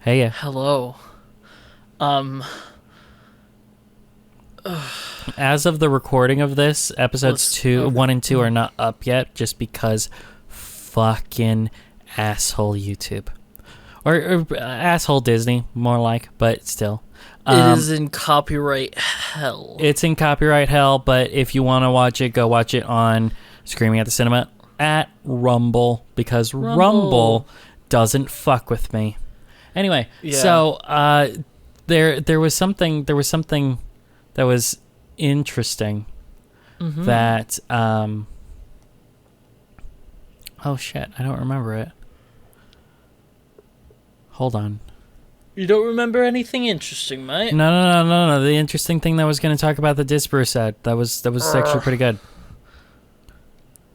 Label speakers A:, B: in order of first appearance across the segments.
A: Hey,
B: Hello. Um,
A: as of the recording of this, episodes
B: okay.
A: 1 and 2 are not up yet just because fucking asshole YouTube. Or asshole Disney, more like, but still.
B: It is in copyright hell.
A: It's in copyright hell, but if you want to watch it, go watch it on Screaming at the Cinema at Rumble, because Rumble doesn't fuck with me. Anyway,
B: Yeah.
A: so there was something that was interesting that oh shit, I don't remember it. Hold on.
B: You don't remember anything interesting, mate?
A: No. The interesting thing that I was going to talk about the Disbrew said that was actually pretty good.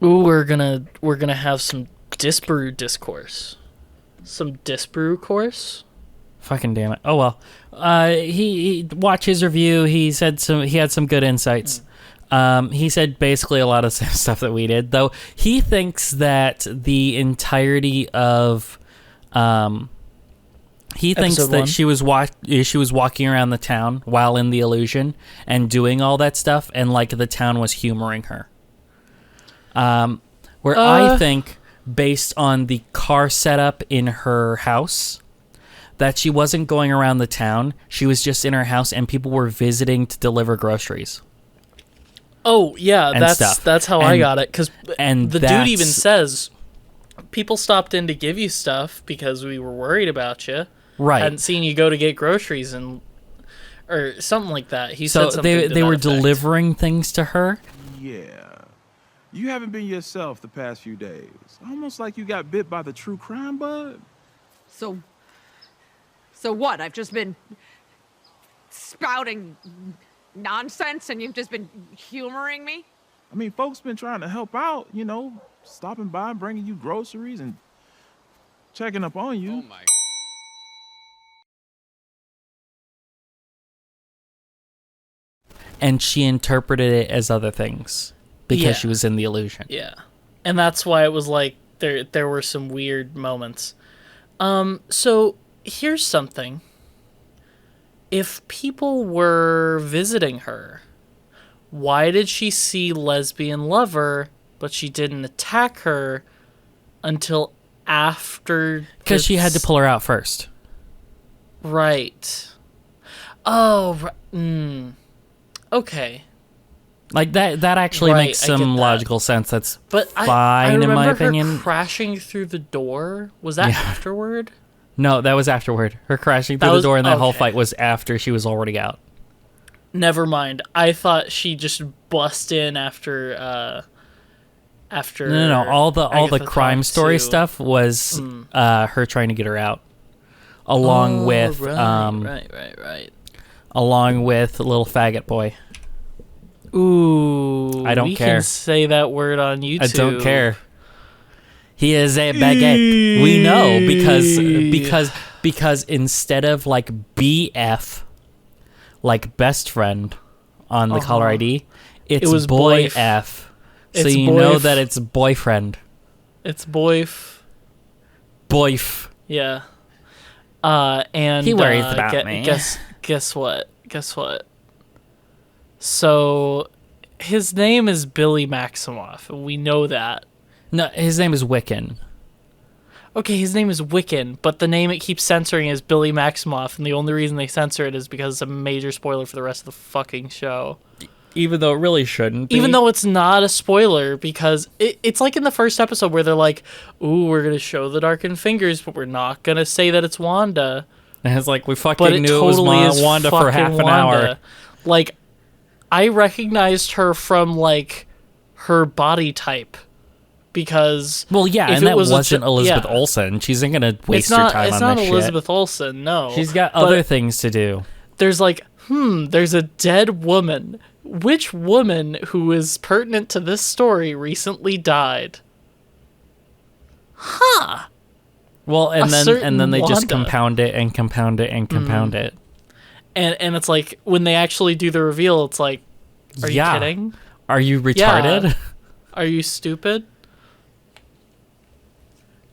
B: Ooh, we're gonna have some Disbrew discourse. Some Disbrew course?
A: Fucking damn it. Oh well. He watched his review. He said he had some good insights. He said basically a lot of the same stuff that we did, though he thinks that the entirety of he thinks
B: Episode
A: that
B: 1.
A: she was walking around the town while in the illusion and doing all that stuff, and like the town was humoring her. Where I think, based on the car setup in her house, that she wasn't going around the town. She was just in her house, and people were visiting to deliver groceries.
B: Oh yeah,
A: And stuff.
B: that's how I got it. Because the dude even says people stopped in to give you stuff because we were worried about you.
A: Right.
B: Hadn't seen you go to get groceries or something like that. He
A: So
B: said something
A: they were delivering things to her.
C: Yeah. You haven't been yourself the past few days. Almost like you got bit by the true crime bug.
D: So what? I've just been spouting nonsense and you've just been humoring me?
C: I mean, folks been trying to help out, stopping by, bringing you groceries and checking up on you.
E: Oh my.
A: And she interpreted it as other things because
B: Yeah.
A: she was in the illusion.
B: Yeah. And that's why it was like there were some weird moments. So here's something. If people were visiting her, why did she see lesbian lover, but she didn't attack her until after?
A: Because she had to pull her out first.
B: Right. Oh, okay.
A: Like that actually
B: Right,
A: makes
B: I get
A: some
B: that.
A: logical sense. That's
B: But
A: fine
B: I
A: in
B: remember
A: my
B: her
A: opinion.
B: crashing through the door. Was that
A: Yeah.
B: afterward?
A: No, that was afterward. Her crashing through
B: That
A: the
B: was-
A: door and that whole
B: okay.
A: fight was after she was already out.
B: Never mind. I thought she just bust in after.
A: No. All the
B: Agatha
A: crime
B: talked
A: story
B: to-
A: stuff was her trying to get her out, along with
B: right.
A: along with little faggot boy.
B: Ooh,
A: I don't
B: we
A: care.
B: can say that word on YouTube.
A: I don't care. He is a baguette. We know because instead of like BF, like best friend, on the caller ID, it
B: was
A: boy
B: boyf.
A: F. So
B: It's
A: you know
B: boyf.
A: that it's boyfriend.
B: It's boyf.
A: Boyf.
B: Yeah. And
A: He worries about me.
B: Guess what? So, his name is Billy Maximoff, and we know that.
A: No, his name is Wiccan.
B: Okay, his name is Wiccan, but the name it keeps censoring is Billy Maximoff, and the only reason they censor it is because it's a major spoiler for the rest of the fucking show.
A: Even though it really shouldn't be.
B: Even though it's not a spoiler, because it's like in the first episode where they're like, ooh, we're going to show the darkened fingers, but we're not going to say that it's Wanda.
A: And it's like, we
B: But
A: fucking
B: it
A: knew
B: totally
A: it was
B: is
A: Wanda for
B: fucking
A: half an
B: Wanda.
A: hour.
B: Like, I recognized her from, like, her body type. Because
A: Well, yeah,
B: if
A: and
B: it
A: that
B: was
A: wasn't Elizabeth
B: yeah.
A: Olsen. She isn't going to waste
B: It's not,
A: her time
B: it's
A: on
B: not
A: this
B: Elizabeth Olsen, no.
A: shit. She's got
B: But
A: other things to do.
B: there's like, there's a dead woman. Which woman who is pertinent to this story recently died?
A: Well, and then
B: certain
A: they just
B: Wanda.
A: compound it and compound it and compound it.
B: And it's like, when they actually do the reveal, it's like, are
A: Yeah.
B: you kidding?
A: Are you retarded?
B: Are you stupid?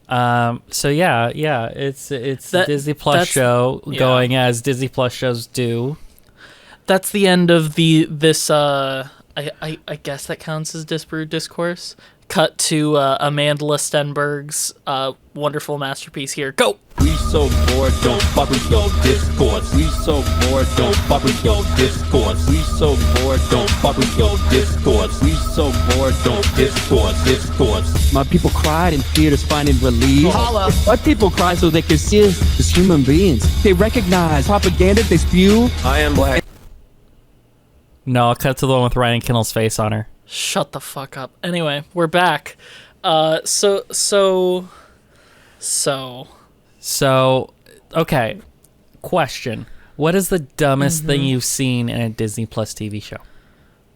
A: So yeah, it's a Disney Plus
B: that's-
A: show
B: yeah.
A: going as Disney Plus shows do.
B: That's the end of this. I guess that counts as Disparate Discourse. Cut to Amanda Stenberg's wonderful masterpiece here. Go!
E: We so bored, don't fuck with your discourse. We so bored, don't fuck with your discourse. We so bored, don't fuck with your discourse. We so bored, don't discourse.
F: My people cried and feared us finding relief. Holla. My people cry so they can see us as human beings. They recognize propaganda they spew.
E: I am black.
A: No, I'll cut to the one with Ryan Kinnell's face on her.
B: Shut the fuck up. Anyway, we're back. So,
A: okay. Question. What is the dumbest thing you've seen in a Disney Plus TV show?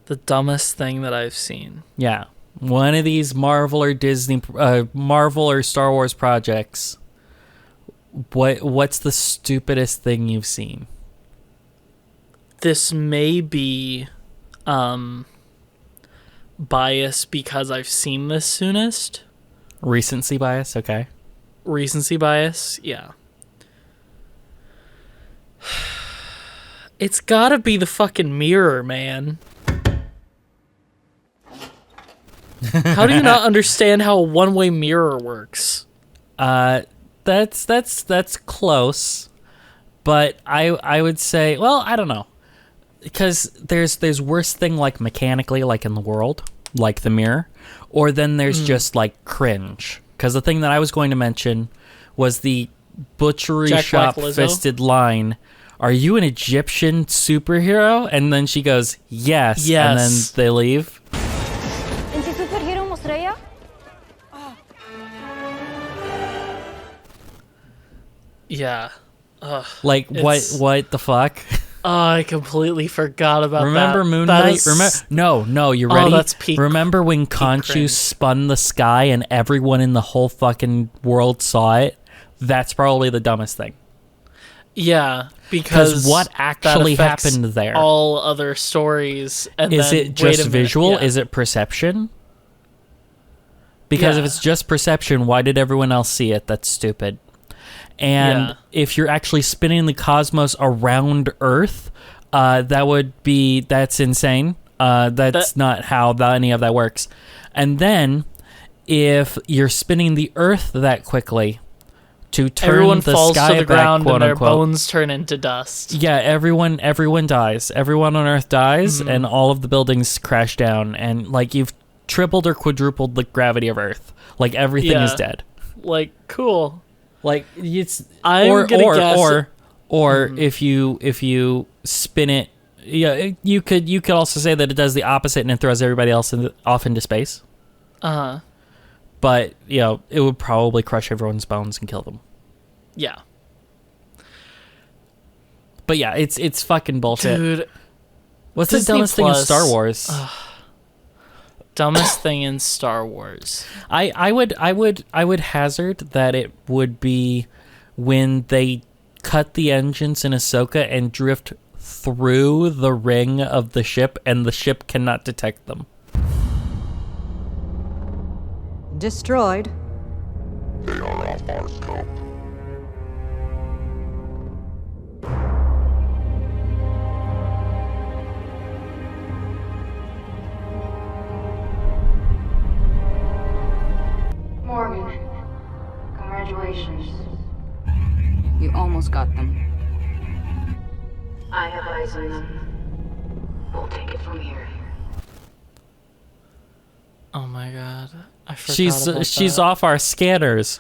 B: the dumbest thing that I've seen.
A: Yeah. One of these Marvel or Marvel or Star Wars projects. What's the stupidest thing you've seen?
B: This may be bias because I've seen this soonest.
A: Recency bias, okay.
B: Recency bias, yeah. It's gotta be the fucking mirror, man. How do you not understand how a one-way mirror works?
A: That's close, but I would say, well, I don't know, because there's worse thing like mechanically, like in the world, like the mirror, or then there's just like cringe. Because the thing that I was going to mention was the butchery
B: Jack
A: shop
B: Black Lizzo?
A: fisted line. Are you an Egyptian superhero? And then she goes, yes. And then they leave.
G: ¿En si superhero mostraya?
B: Yeah.
A: Like, what the fuck?
B: Oh, I completely forgot about
A: Remember
B: that.
A: Moon
B: That
A: Knight?
B: is-
A: No, you
B: Oh,
A: ready?
B: that's peak-
A: Remember when Khonshu
B: cringe.
A: spun the sky and everyone in the whole fucking world saw it? That's probably the dumbest thing.
B: Yeah, because
A: what
B: that
A: actually
B: affects
A: happened there?
B: all other stories. And
A: Is
B: then,
A: it
B: wait
A: just
B: a minute,
A: visual?
B: yeah.
A: Is it perception? Because if
B: Yeah.
A: it's just perception, why did everyone else see it? That's stupid. And
B: Yeah.
A: if you're actually spinning the cosmos around Earth, that's insane. That's not how any of that works. And then, if you're spinning the Earth that quickly to turn
B: Everyone
A: the
B: falls
A: sky
B: to the ground
A: back, quote
B: and their
A: unquote,
B: bones turn into dust.
A: yeah, everyone dies. Everyone on Earth dies,
B: Mm-hmm.
A: and all of the buildings crash down, and like you've tripled or quadrupled the gravity of Earth. Like everything is
B: Yeah.
A: dead.
B: Like, cool.
A: Like it's
B: I'm gonna guess
A: or if you spin it, yeah, you could also say that it does the opposite and it throws everybody else off into space.
B: Uh-huh.
A: But it would probably crush everyone's bones and kill them.
B: Yeah.
A: But yeah, it's fucking bullshit.
B: Dude,
A: What's
B: Disney
A: the dumbest thing in
B: Plus-
A: Star Wars?
B: dumbest thing in Star Wars.
A: I would hazard that it would be when they cut the engines in Ahsoka and drift through the ring of the ship and the ship cannot detect them.
H: Destroyed.
I: Morgan, congratulations.
H: You almost got them.
I: I have eyes on them. We'll take it from here.
B: Oh my god. I forgot about
A: She's
B: that.
A: off our scanners.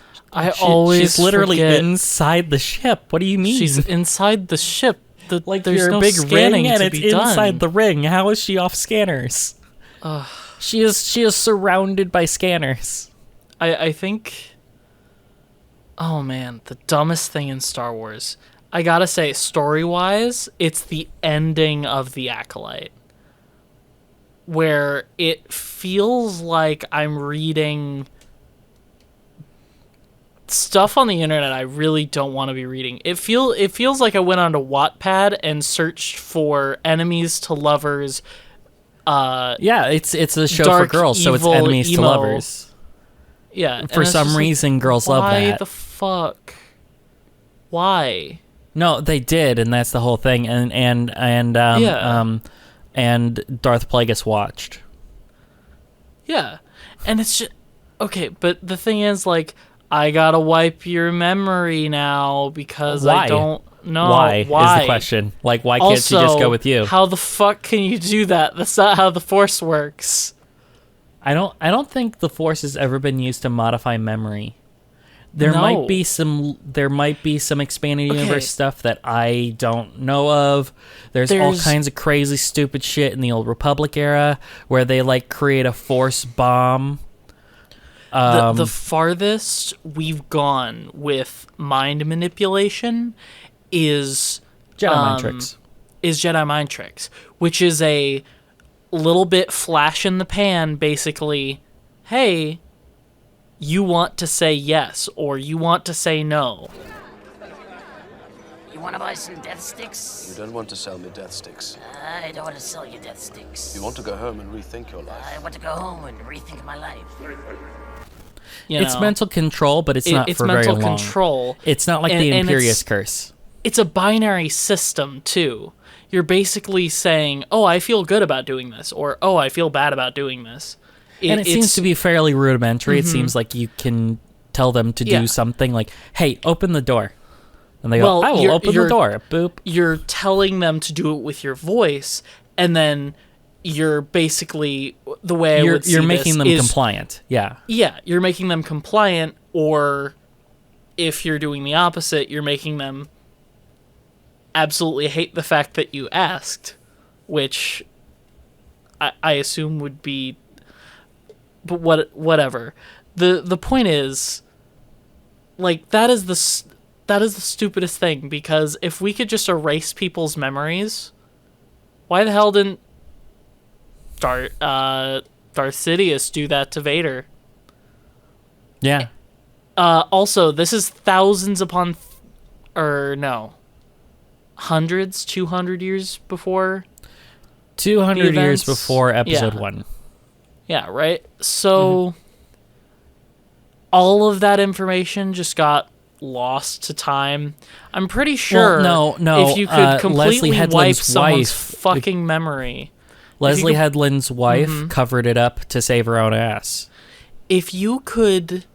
B: She's
A: literally
B: forget. inside
A: the ship. What do you mean?
B: She's inside the ship.
A: like
B: there's
A: you're
B: no
A: a big
B: scanning
A: ring and
B: to
A: it's
B: be done.
A: inside the ring. How is she off scanners? She is surrounded by scanners.
B: I think... Oh man, the dumbest thing in Star Wars. I gotta say, story-wise, it's the ending of The Acolyte. Where it feels like I'm reading stuff on the internet I really don't want to be reading. It feels like I went onto Wattpad and searched for enemies to lovers.
A: Yeah, it's a show for
B: Dark,
A: girls, so it's
B: evil,
A: enemies to
B: emo.
A: lovers.
B: Yeah.
A: For some reason, girls love that.
B: Why the fuck? Why?
A: No, they did, and that's the whole thing. And Darth Plagueis watched.
B: Yeah, and it's just okay. But the thing is, like, I gotta wipe your memory now because
A: Why?
B: I don't know
A: Why is the question? Like, why can't she just go with you?
B: How the fuck can you do that? That's not how the Force works.
A: I don't think the Force has ever been used to modify memory. There might be some expanded universe stuff that I don't know of. There's all kinds of crazy stupid shit in the old Republic era where they like create a Force bomb.
B: The farthest we've gone with mind manipulation is
A: Jedi mind tricks.
B: Is Jedi mind tricks, which is a little bit flash in the pan, basically. Hey, you want to say yes or you want to say no.
J: You want to buy some death sticks?
K: You don't want to sell me death sticks.
J: I don't want to sell you death sticks.
K: You want to go home and rethink your life.
J: I want to go home and rethink my life.
A: It's mental control, but it's not for very long. It's mental control. It's not like the Imperious Curse.
B: It's a binary system, too. You're basically saying, oh, I feel good about doing this, or oh, I feel bad about doing this.
A: And it seems to be fairly rudimentary. It seems like you can tell them to do something like, hey, open the door. And they go, I will open the door. Boop.
B: You're telling them to do it with your voice, and then you're basically, the way I would see
A: you're making them
B: is,
A: compliant. Yeah.
B: Yeah, you're making them compliant, or if you're doing the opposite, you're making them absolutely hate the fact that you asked, which I assume would be... But whatever. The point is, like, that is the stupidest thing, because if we could just erase people's memories, why the hell didn't Darth Sidious do that to Vader?
A: Yeah.
B: Also, this is thousands upon, hundreds, 200 years before.
A: 200 years before Episode 1.
B: Yeah, right? So, all of that information just got lost to time. I'm pretty sure if you could completely wipe someone's fucking memory.
A: Leslie Headland's wife covered it up to save her own ass.
B: If you could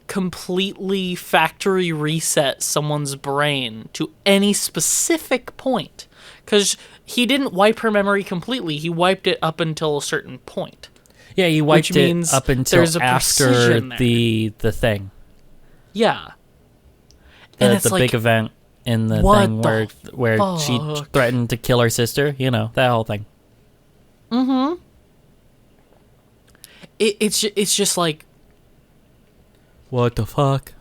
B: completely factory reset someone's brain to any specific point, because he didn't wipe her memory completely, he wiped it up until a certain point.
A: Yeah, you wiped it up until after the thing.
B: Yeah.
A: The big event in the thing where she threatened to kill her sister. You know, that whole thing.
B: Mm-hmm. It's just like...
A: What the fuck?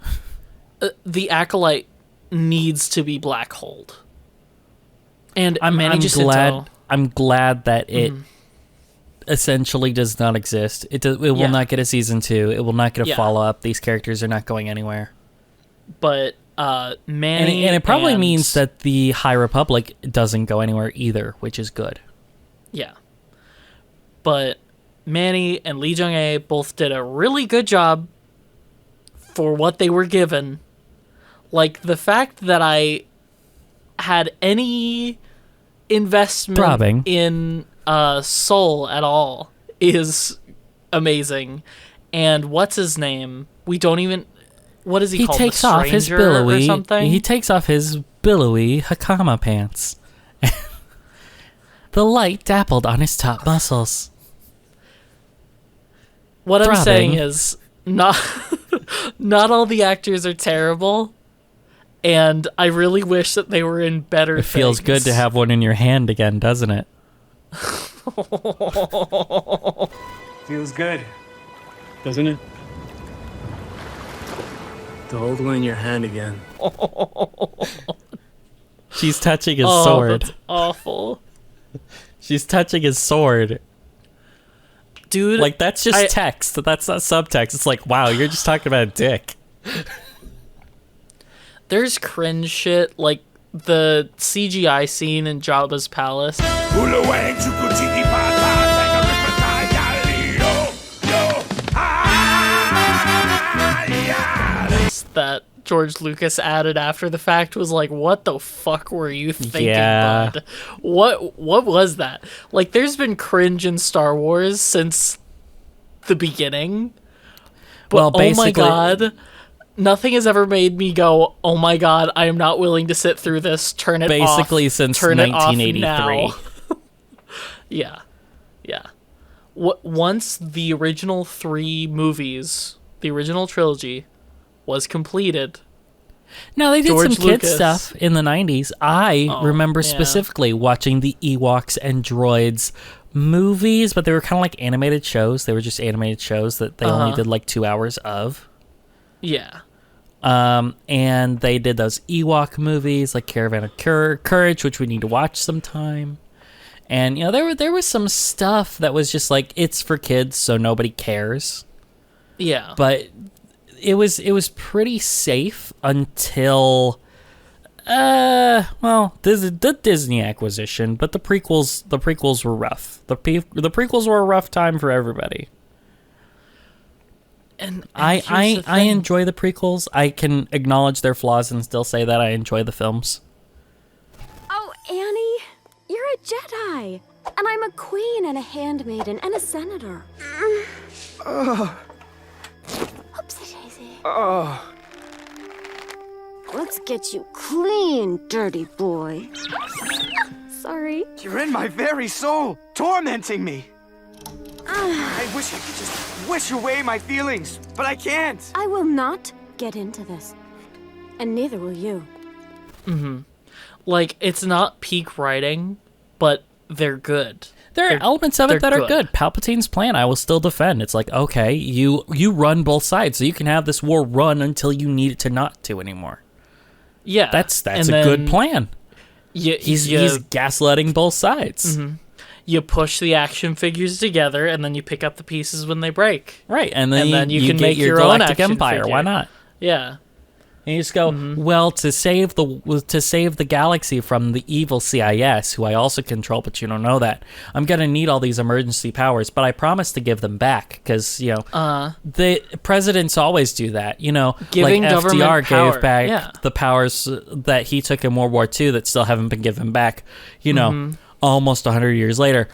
B: The Acolyte needs to be black holed. And
A: I'm
B: Jacinto,
A: glad that it... essentially does not exist. It will not get a season 2. It will not get a follow-up. These characters are not going anywhere.
B: But Manny
A: and it probably means that the High Republic doesn't go anywhere either, which is good.
B: Yeah. But Manny and Lee Jung-ae both did a really good job for what they were given. Like, the fact that I had any investment in Soul at all is amazing. And what's his name? We don't even... What is he called?
A: Takes
B: the
A: off his
B: billowy... Or something?
A: He takes off his billowy Hakama pants. The light dappled on his top muscles.
B: What I'm saying is, not all the actors are terrible, and I really wish that they were in better things.
A: It feels good to have one in your hand again, doesn't it?
L: Feels good, doesn't it? To hold one in your hand again.
A: She's touching his sword.
B: That's awful.
A: She's touching his sword.
B: Dude,
A: like, that's just text. That's not subtext. It's like, wow, you're just talking about a dick.
B: There's cringe shit, like the CGI scene in Jabba's palace. that George Lucas added after the fact was like, what the fuck were you thinking,
A: Yeah.
B: bud? What was that? Like, there's been cringe in Star Wars since the beginning. But
A: Well,
B: oh my
A: basically-
B: god, nothing has ever made me go, oh my god, I am not willing to sit through this. Turn it off.
A: Basically since
B: Turn it off
A: 1983.
B: now. Yeah. Once the original 3 movies, the original trilogy, was completed.
A: No, they did
B: George
A: some kid
B: Lucas-
A: stuff in the 90s. I remember
B: yeah.
A: specifically watching the Ewoks and Droids movies, but they were kind of like animated shows. They were just animated shows that they only did like 2 hours of.
B: Yeah.
A: And they did those Ewok movies like Caravan of Courage, which we need to watch sometime. And you know, there was some stuff that was just like, it's for kids, so nobody cares.
B: Yeah.
A: But it was pretty safe until the Disney acquisition, but the prequels were rough. The prequels were a rough time for everybody.
B: And
A: I enjoy the prequels. I can acknowledge their flaws and still say that I enjoy the films.
G: Oh, Annie, you're a Jedi. And I'm a queen and a handmaiden and a senator. Oopsie daisy. Let's get you clean, dirty boy. Sorry.
M: You're in my very soul, tormenting me. I wish I could just wish away my feelings, but I can't.
G: I will not get into this. And neither will you.
B: Mm-hmm. Like, it's not peak writing, but they're good.
A: There are elements of it that are good. Palpatine's plan, I will still defend. It's like, okay, you run both sides, so you can have this war run until you need it to not to anymore.
B: Yeah.
A: That's a good plan. He's gaslighting both sides.
B: Mm-hmm. You push the action figures together, and then you pick up the pieces when they break.
A: Right, and then you
B: can
A: get
B: make
A: your
B: your own
A: Galactic
B: action
A: Empire.
B: figure.
A: Why not?
B: Yeah.
A: And you just go, well, to save the galaxy from the evil CIS, who I also control, but you don't know that, I'm gonna need all these emergency powers, but I promise to give them back because the presidents always do that. You know,
B: Giving
A: like
B: government
A: FDR
B: power,
A: gave back
B: yeah.
A: the powers that he took in World War II that still haven't been given back. You know, almost 100 years later.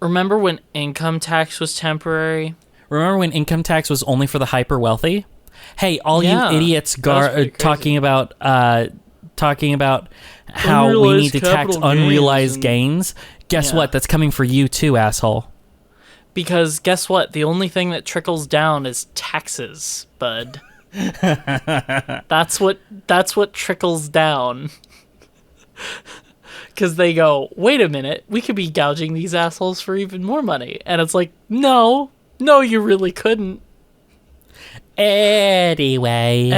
B: Remember when income tax was temporary?
A: Remember when income tax was only for the hyper wealthy? Hey, all you idiots talking about how we need to tax unrealized gains. Guess what? That's coming for you too, asshole.
B: Because guess what? The only thing that trickles down is taxes, bud. That's what trickles down. Because they go, wait a minute, we could be gouging these assholes for even more money. And it's like, no, you really couldn't. Anyway,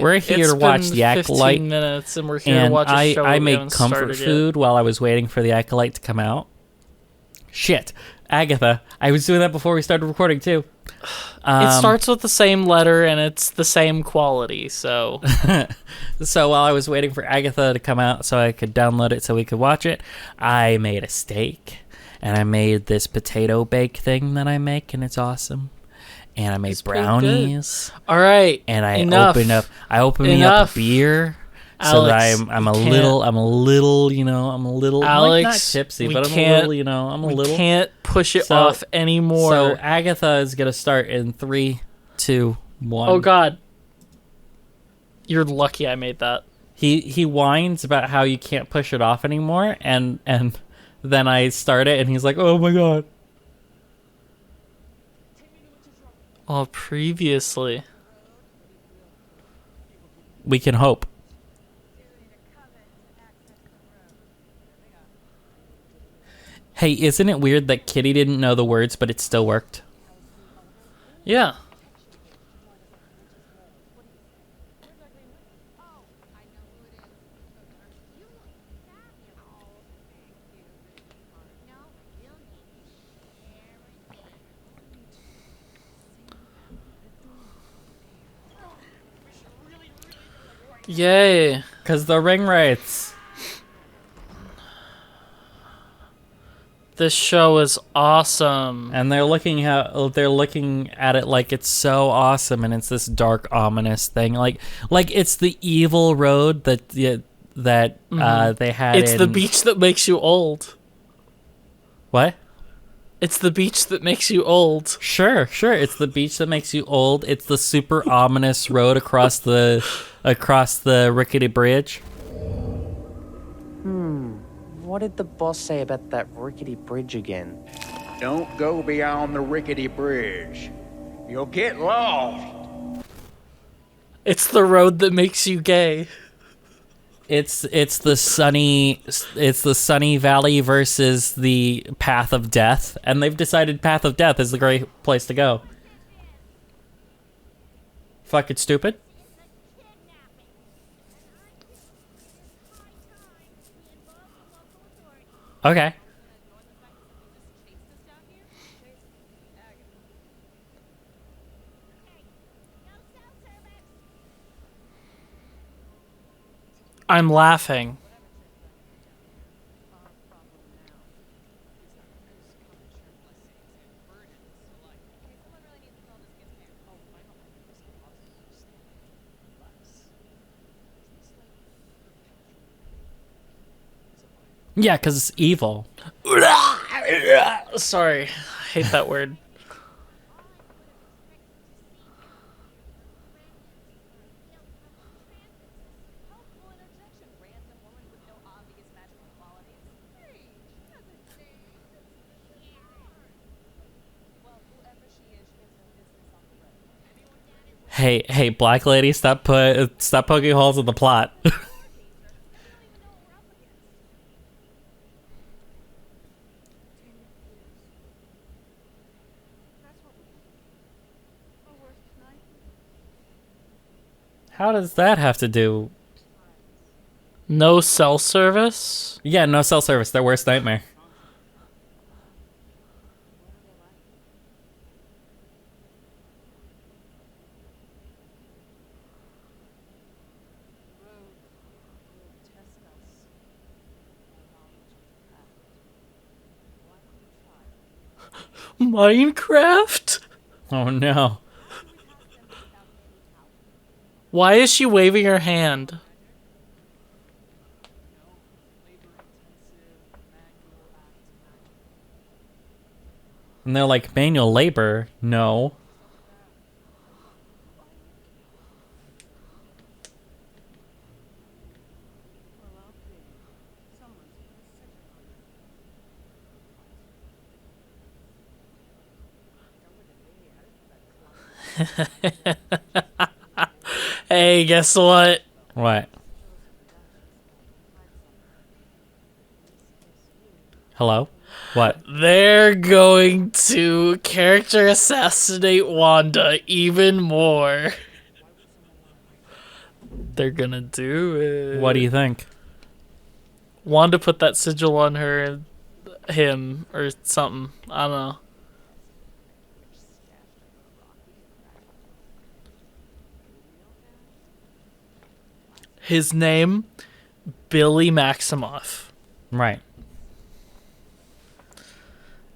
A: we're here to watch The Acolyte.
B: 15 minutes, and we're here to watch a show.
A: I
B: we
A: made
B: haven't
A: comfort
B: started
A: food while I was waiting for The Acolyte to come out. Shit, Agatha, I was doing that before we started recording too.
B: It starts with the same letter and it's the same quality, so.
A: So while I was waiting for Agatha to come out so I could download it so we could watch it, I made a steak and I made this potato bake thing that I make, and it's awesome. And I made brownies.
B: All right.
A: And I
B: enough.
A: opened up a beer so
B: Alex,
A: that I'm a little,
B: Alex,
A: like not tipsy,
B: we
A: but I'm a
B: can't-
A: little,
B: We can't push it off anymore.
A: So Agatha is gonna start in 3, 2, 1.
B: Oh God. You're lucky I made that.
A: He whines about how you can't push it off anymore, and then I start it, and he's like, "Oh my God."
B: Oh, previously.
A: We can hope. Hey, isn't it weird that Kitty didn't know the words, but it still worked?
B: Yeah. Yay.
A: Because the ring rates.
B: This show is awesome.
A: And they're looking at it like it's so awesome, and it's this dark, ominous thing. Like it's the evil road that they had.
B: It's the beach that makes you old.
A: What?
B: It's the beach that makes you old.
A: Sure. It's the beach that makes you old. It's the super ominous road across the rickety bridge.
N: What did the boss say about that rickety bridge again?
O: Don't go beyond the rickety bridge. You'll get lost.
B: It's the road that makes you gay.
A: It's the sunny valley versus the path of death, and they've decided path of death is the great place to go. Fucking stupid. Okay.
B: I'm laughing.
A: Yeah, because it's evil.
B: Sorry, I hate that word.
A: Hey, black lady, stop poking holes in the plot. How does that have to do?
B: No cell service?
A: Yeah, no cell service. Their worst nightmare.
B: Minecraft?
A: Oh no.
B: Why is she waving her hand?
A: And they're like, manual labor? No.
B: Hey, guess what?
A: What? Hello? What?
B: They're going to character assassinate Wanda even more. They're gonna do it.
A: What do you think?
B: Wanda put that sigil on him, or something. I don't know. His name, Billy Maximoff.
A: Right.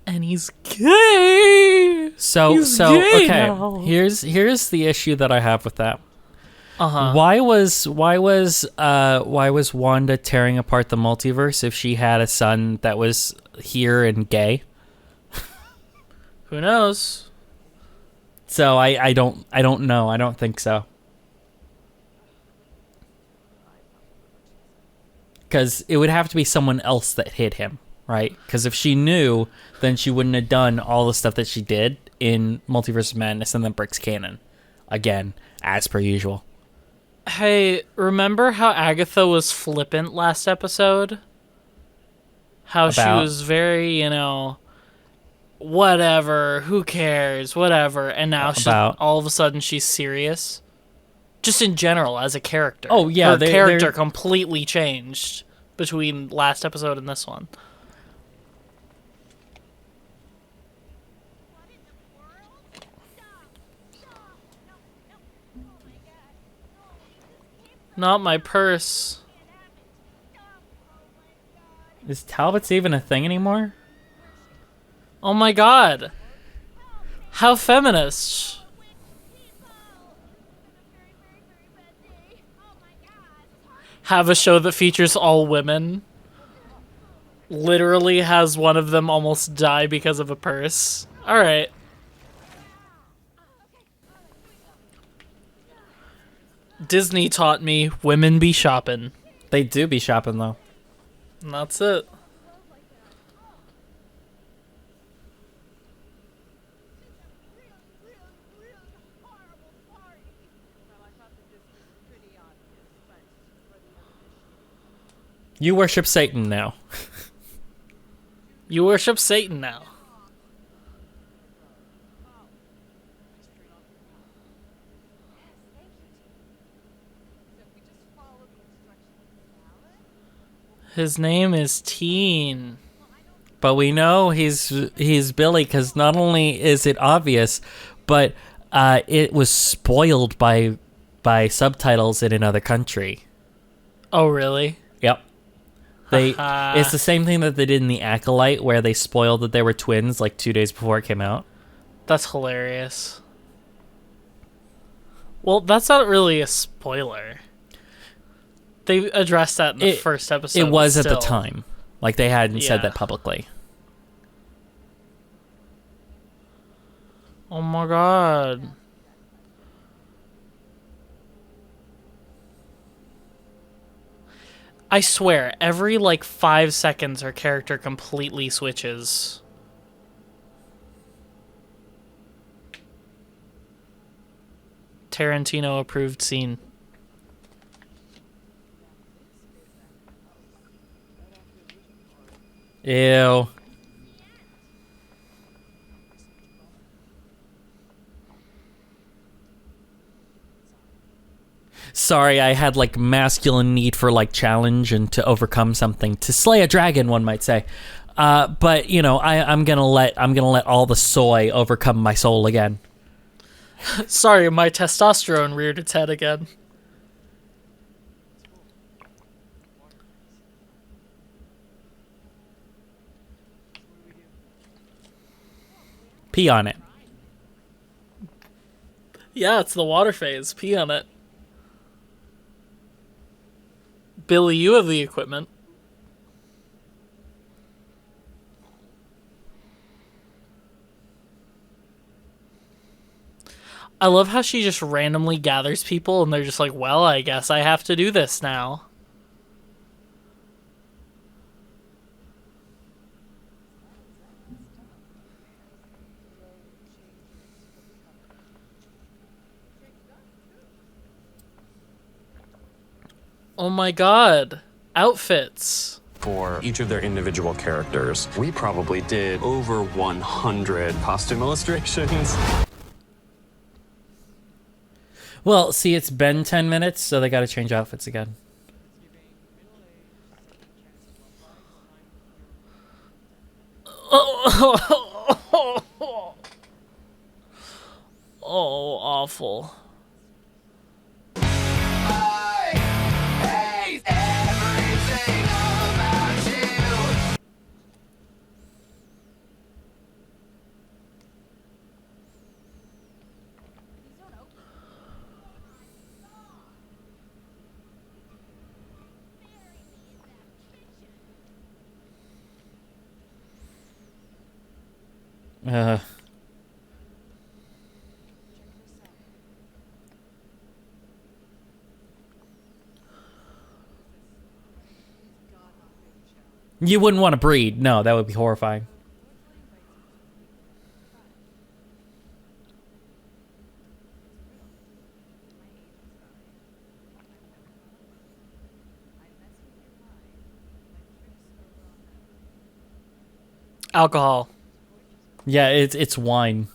B: And he's gay.
A: So
B: He's gay
A: okay.
B: now.
A: Here's the issue that I have with that.
B: Uh-huh.
A: Why was Wanda tearing apart the multiverse if she had a son that was here and gay?
B: Who knows?
A: So I don't know. I don't think so. Because it would have to be someone else that hit him, right? Because if she knew, then she wouldn't have done all the stuff that she did in Multiverse of Madness and then breaks canon. Again, as per usual.
B: Hey, remember how Agatha was flippant last episode? How she
A: About?
B: was very, whatever, who cares, whatever. And now all of a sudden she's serious. Just in general, as a character.
A: Oh, yeah.
B: Her character completely changed between last episode and this one. Not my purse.
A: Is Talbot's even a thing anymore?
B: Oh my god. How feminist. Have a show that features all women. Literally has one of them almost die because of a purse. Alright. Disney taught me women be shopping.
A: They do be shopping, though.
B: And that's it.
A: You worship Satan now.
B: You worship Satan now. His name is Teen.
A: But we know he's Billy because not only is it obvious, but it was spoiled by subtitles in another country.
B: Oh, really?
A: Yep. It's the same thing that they did in The Acolyte, where they spoiled that they were twins like 2 days before it came out.
B: That's hilarious. Well, that's not really a spoiler. They addressed that in the first episode.
A: It was at the time. Like, they hadn't said that publicly.
B: Oh my god. I swear, every, 5 seconds her character completely switches. Tarantino approved scene.
A: Ew. Sorry, I had masculine need for challenge and to overcome something, to slay a dragon, one might say. But I'm gonna let all the soy overcome my soul again.
B: Sorry, my testosterone reared its head again.
A: Pee on it.
B: Yeah, it's the water phase. Pee on it. Billy, you have the equipment. I love how she just randomly gathers people and they're just like, well, I guess I have to do this now. Oh my god. Outfits.
P: For each of their individual characters, we probably did over 100 costume illustrations.
A: Well, see, it's been 10 minutes, so they gotta change outfits again.
B: Oh, awful.
A: You wouldn't want to breed. No, that would be horrifying.
B: Alcohol.
A: Yeah, it's wine.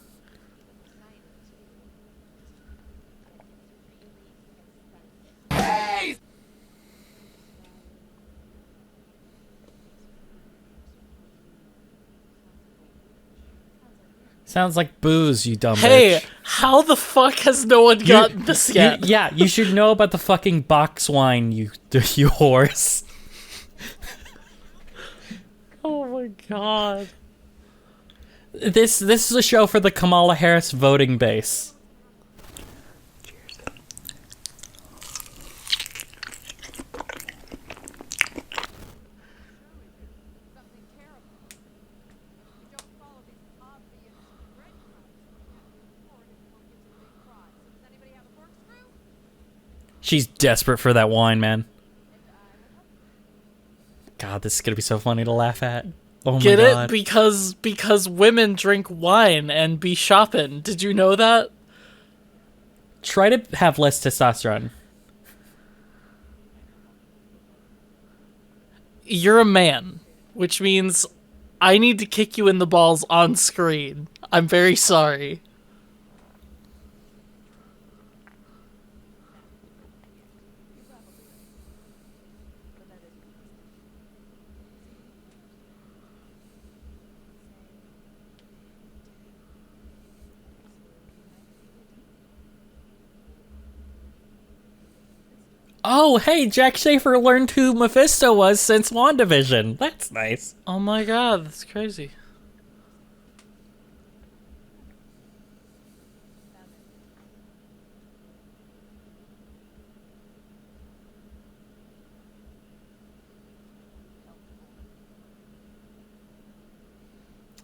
A: Sounds like booze, you dumb
B: Hey,
A: bitch.
B: how the fuck has no one gotten this yet?
A: Yeah, you should know about the fucking box wine, you horse.
B: Oh my god.
A: This is a show for the Kamala Harris voting base. She's desperate for that wine, man. God, this is gonna be so funny to laugh at. Oh my
B: Get
A: God.
B: it? Because women drink wine and be shopping. Did you know that?
A: Try to have less testosterone.
B: You're a man, which means I need to kick you in the balls on screen. I'm very sorry.
A: Oh, hey, Jack Schaefer learned who Mephisto was since WandaVision. That's nice.
B: Oh my God, that's crazy.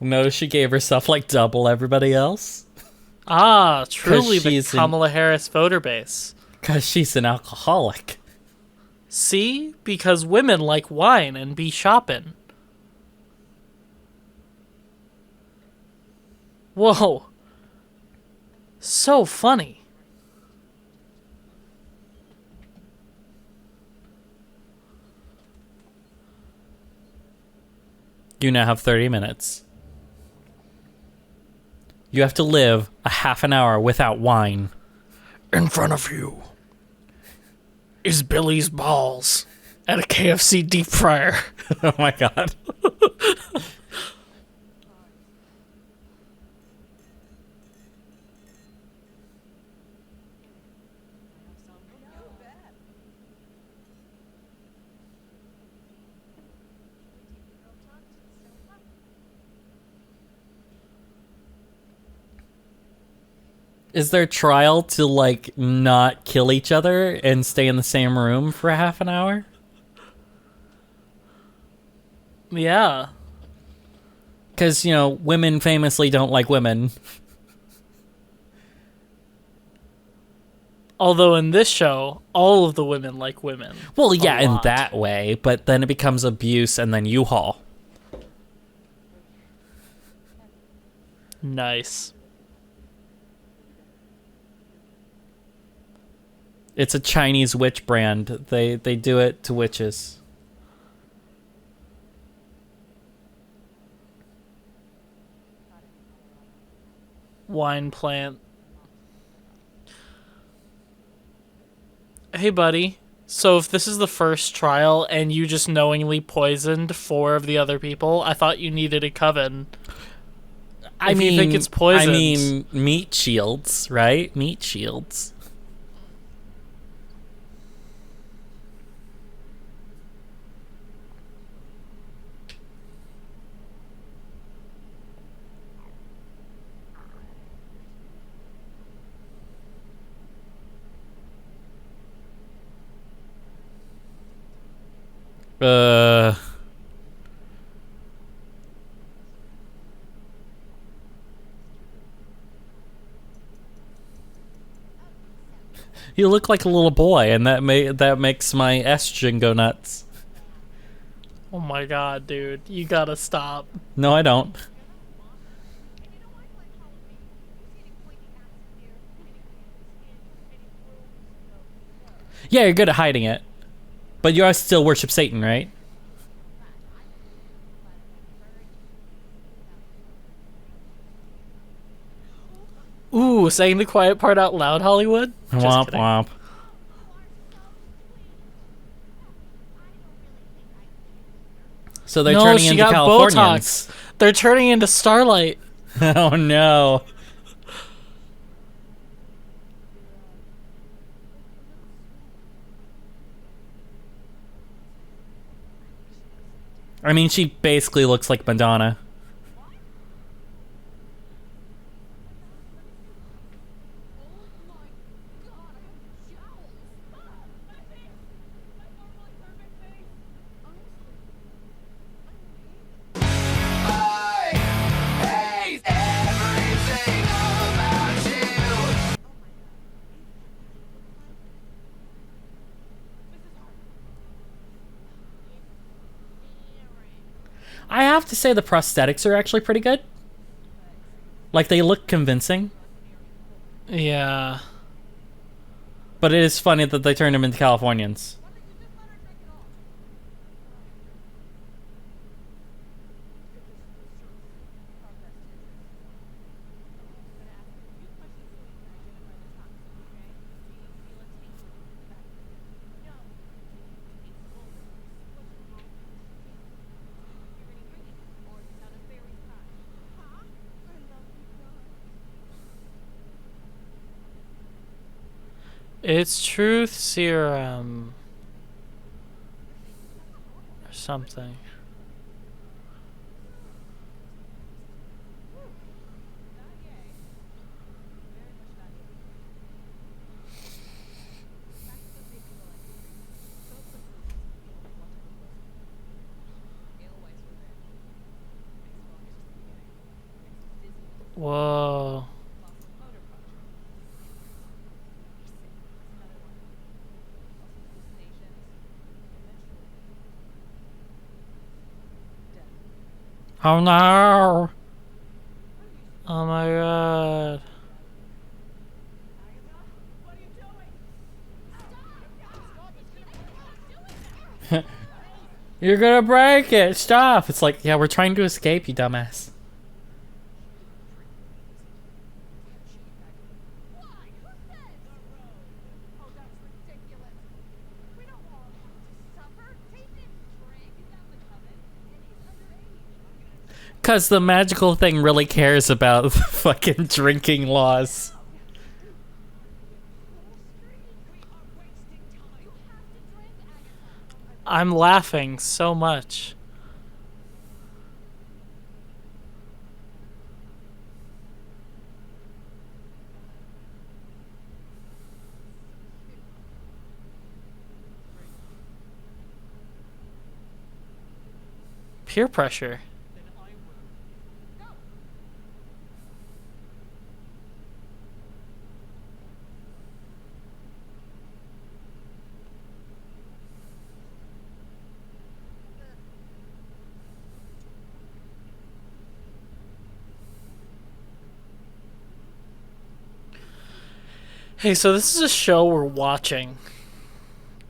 A: Notice she gave herself like double everybody else.
B: Ah, truly the
A: she's
B: Kamala Harris voter base.
A: Because she's an alcoholic.
B: See? Because women like wine and be shopping. Whoa. So funny.
A: You now have 30 minutes. You have to live a half an hour without wine.
B: In front of you is Billy's balls at a KFC deep fryer.
A: Oh my God. Is there a trial to, like, not kill each other and stay in the same room for half an hour?
B: Yeah.
A: Because, you know, women famously don't like women.
B: Although in this show, all of the women like women.
A: Well, yeah, in that way, but then it becomes abuse and then U-Haul.
B: Nice.
A: It's a Chinese witch brand. They do it to witches.
B: Wine plant. Hey, buddy. So if this is the first trial and you just knowingly poisoned 4 of the other people, I thought you needed a coven.
A: I
B: If
A: mean,
B: you think it's poisoned.
A: I mean, meat shields, right? Meat shields. You look like a little boy, and that makes my estrogen go nuts.
B: Oh my God, dude. You gotta stop.
A: No, I don't. Yeah, you're good at hiding it. But you still worship Satan, right?
B: Ooh, saying the quiet part out loud, Hollywood? Just
A: Womp
B: kidding.
A: womp. So they're
B: No,
A: turning
B: she
A: into
B: got
A: Californians.
B: Botox. They're turning into Starlight.
A: Oh no. I mean, she basically looks like Madonna. I have to say the prosthetics are actually pretty good. Like, they look convincing.
B: Yeah.
A: But it is funny that they turned them into Californians.
B: It's truth serum. Or something. Whoa. Oh no! Oh my god.
A: You're gonna break it! Stop! It's like, yeah, we're trying to escape, you dumbass. Because the magical thing really cares about the fucking drinking laws.
B: I'm laughing so much. Peer pressure. Hey, so this is a show we're watching.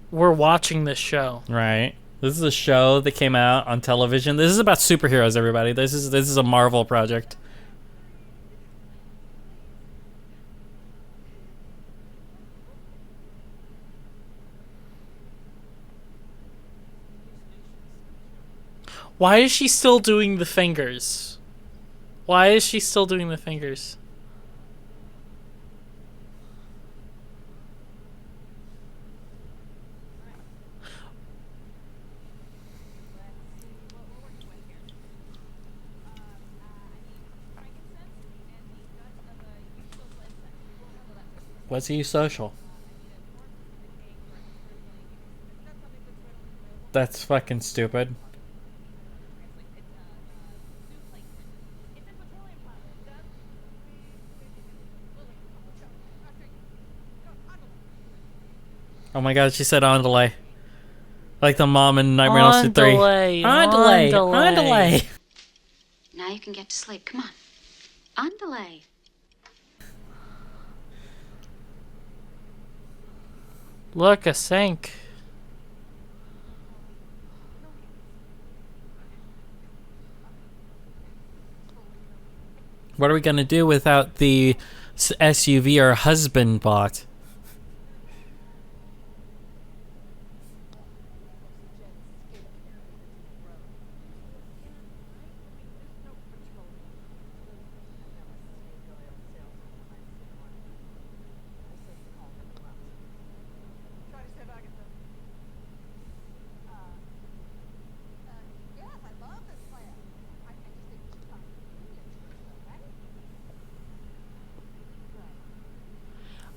B: We're watching this show.
A: Right. This is a show that came out on television. This is about superheroes, everybody. This is a Marvel project.
B: Why is she still doing the fingers? Why is she still doing the fingers?
A: What's he social? That's fucking stupid. Oh my god, she said on delay. Like the mom in Nightmare on Elm Street 3. On delay. On delay.
G: Now you can get to sleep. Come on. On delay.
B: Look, a sink.
A: What are we gonna do without the SUV our husband bought?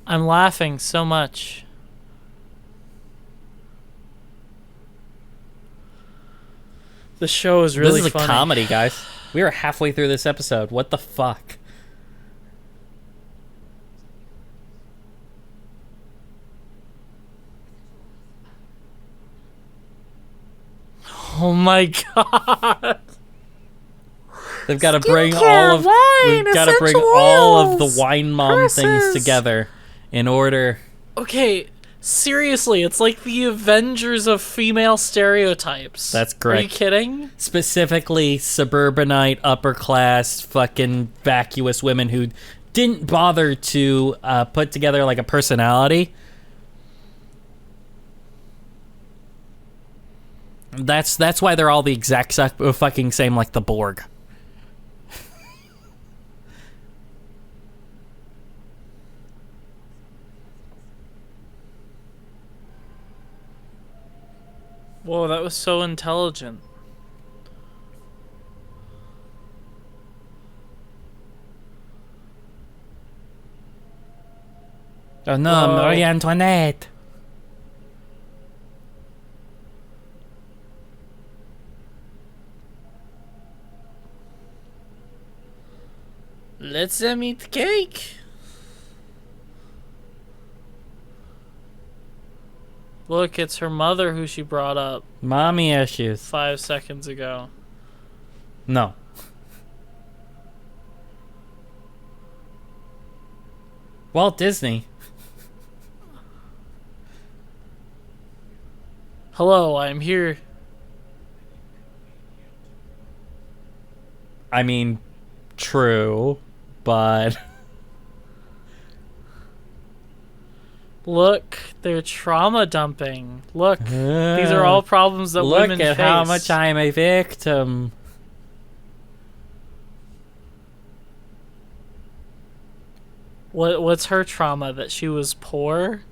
B: I'm laughing so much. The show is really
A: funny. This is
B: funny.
A: a comedy, guys. We are halfway through this episode. What the fuck?
B: Oh my god.
A: They've got to bring
B: Skincare,
A: all of
B: wine,
A: we've got to bring
B: essential
A: all of the
B: oils,
A: wine mom things
B: purses.
A: together in order.
B: Okay, seriously, it's like the Avengers of female stereotypes.
A: That's correct.
B: Are you kidding?
A: Specifically, suburbanite, upper class, fucking vacuous women who didn't bother to put together like a personality. That's why they're all the exact fucking same, like the Borg.
B: Whoa, that was so intelligent.
A: Oh no,
B: Whoa.
A: Marie Antoinette.
B: Let's eat the cake. Look, it's her mother who she brought up
A: Mommy issues.
B: 5 seconds ago.
A: No. Walt Disney.
B: Hello, I'm here.
A: I mean, true, but
B: Look, they're trauma dumping. Look, these are all problems that
A: look
B: women
A: at
B: face.
A: how much I'm a victim.
B: What's her trauma? That she was poor?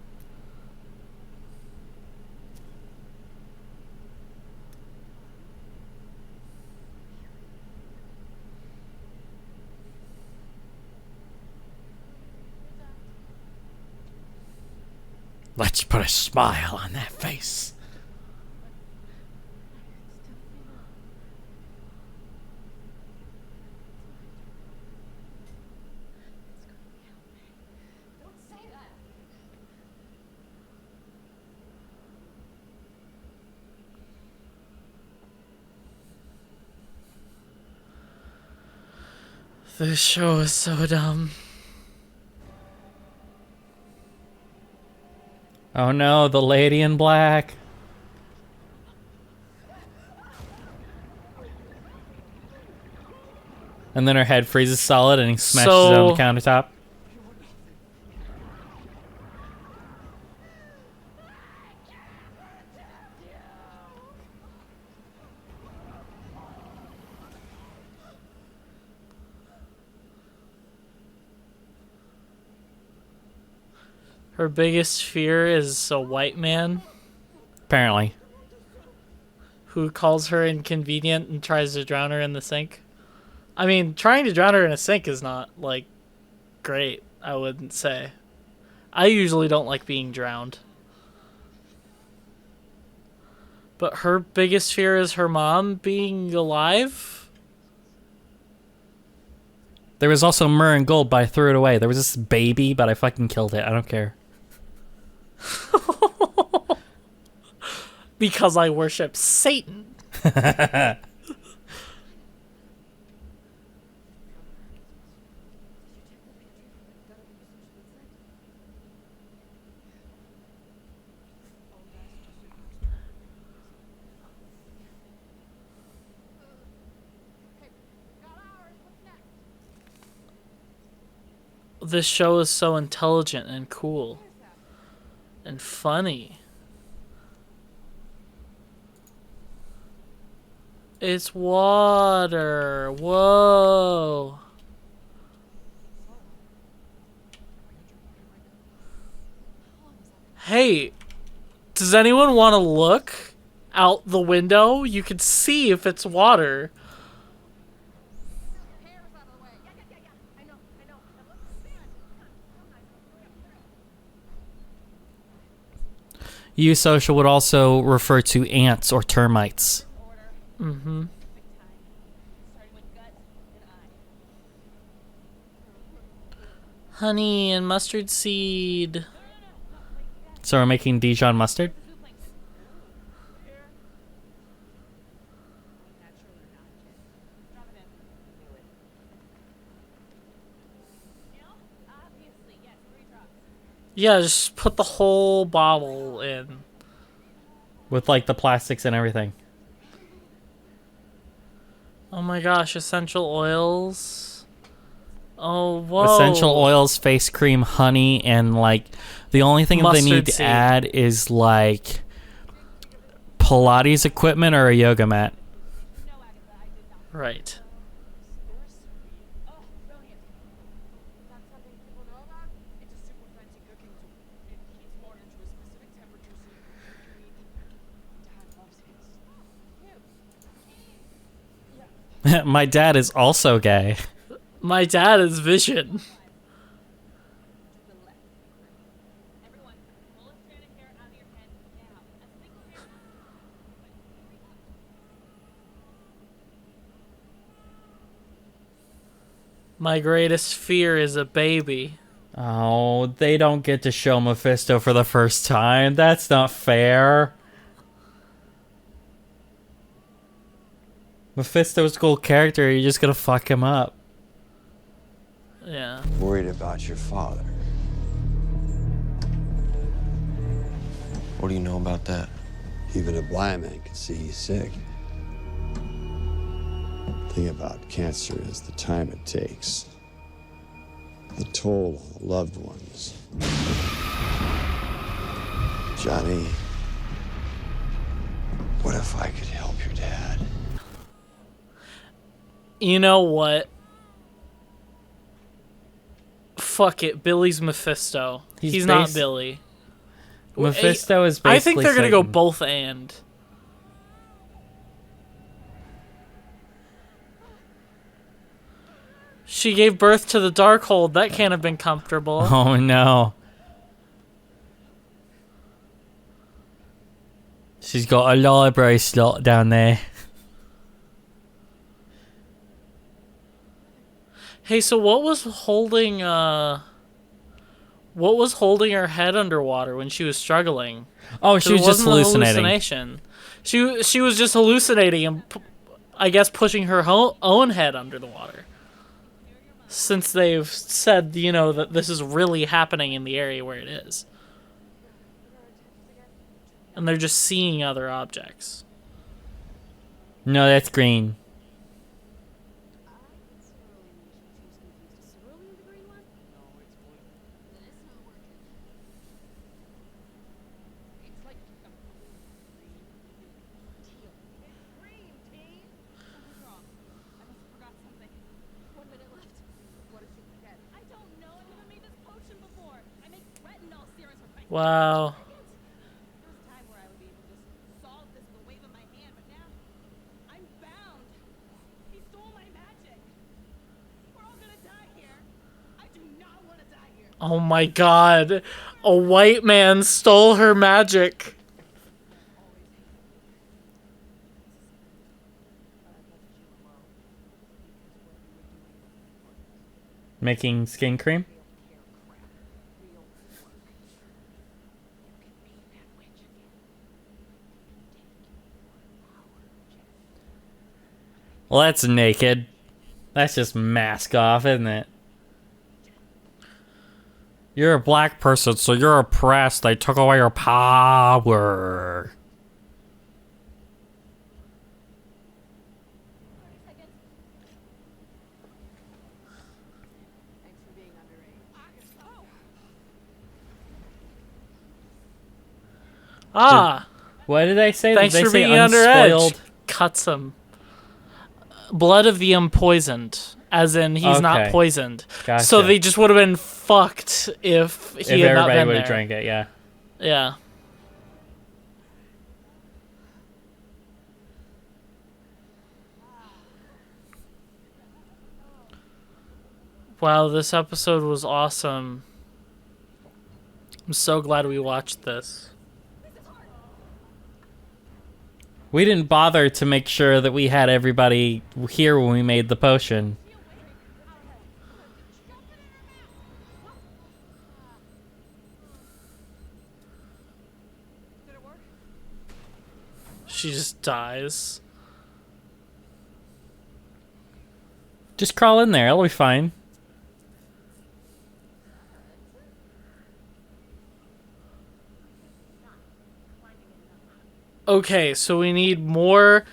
A: Let's put a smile on that face.
B: This show is so dumb.
A: Oh no, the lady in black. And then her head freezes solid and he smashes it on the countertop.
B: Her biggest fear is a white man
A: Apparently.
B: who calls her inconvenient and tries to drown her in the sink. I mean, trying to drown her in a sink is not, like, great, I wouldn't say. I usually don't like being drowned. But her biggest fear is her mom being alive?
A: There was also myrrh and gold, but I threw it away. There was this baby, but I fucking killed it. I don't care.
B: Because I worship Satan. This show is so intelligent and cool. And funny. It's water. Whoa. Hey, does anyone want to look out the window? You can see if it's water.
A: Eusocial would also refer to ants or termites.
B: Mm-hmm. Honey and mustard seed.
A: So we're making Dijon mustard?
B: Yeah, just put the whole bottle in.
A: With like the plastics and everything.
B: Oh my gosh, essential oils. Oh, whoa.
A: Essential oils, face cream, honey, and like the only thing that they need
B: Mustard
A: to
B: seed.
A: add is like Pilates equipment or a yoga mat.
B: Right.
A: My dad is also gay.
B: My dad is Vision. My greatest fear is a baby.
A: Oh, they don't get to show Mephisto for the first time. That's not fair. Mephisto's a cool character. You're just gonna fuck him up.
B: Yeah.
Q: Worried about your father.
K: What do you know about that?
Q: Even a blind man can see he's sick. The thing about cancer is the time it takes. The toll on the loved ones. Johnny, what if I could help your dad?
B: You know what? Fuck it. Billy's Mephisto. He's not Billy.
A: Mephisto is basically
B: I think they're gonna go
A: Satan.
B: both and. She gave birth to the Darkhold. That can't have been comfortable.
A: Oh no. She's got a library slot down there.
B: Hey, so what was holding her head underwater when she was struggling?
A: Oh, she
B: 'Cause
A: was
B: it
A: just
B: wasn't a
A: hallucinating.
B: hallucination. She was just hallucinating and I guess pushing her own head under the water. Since they've said, you know, that this is really happening in the area where it is. And they're just seeing other objects.
A: No, that's green.
B: Wow. Oh my god. A white man stole her magic.
A: Making skin cream? Well, that's naked. That's just mask off, isn't it? You're a black person, so you're oppressed. They took away your power.
B: Ah.
A: What did they say?
B: Thanks
A: Did they
B: for
A: say
B: being under edge.
A: unspoiled?
B: Cuts him. Blood of the unpoisoned. As in, he's not
A: Okay.
B: poisoned.
A: Gotcha.
B: So they just would have been fucked if he
A: If
B: had not
A: everybody
B: been
A: would
B: there.
A: have drank it, yeah.
B: Yeah. Wow, this episode was awesome. I'm so glad we watched this.
A: We didn't bother to make sure that we had everybody here when we made the potion.
B: She just dies.
A: Just crawl in there, it'll be fine.
B: Okay, so we need more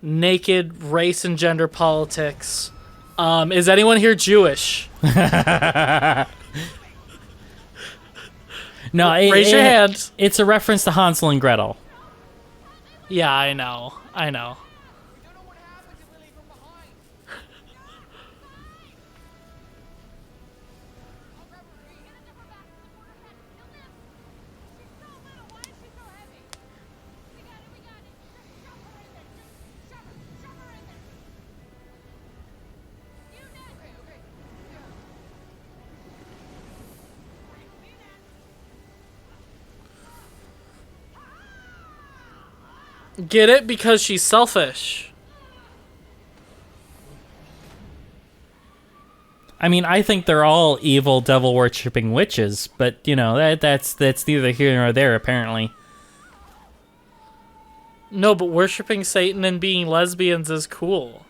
B: naked race and gender politics. Is anyone here Jewish?
A: No,
B: raise your hand.
A: It's a reference to Hansel and Gretel.
B: Yeah, I know. Get it? Because she's selfish.
A: I mean, I think they're all evil, devil-worshipping witches, but, you know, that's neither here nor there, apparently.
B: No, but worshipping Satan and being lesbians is cool.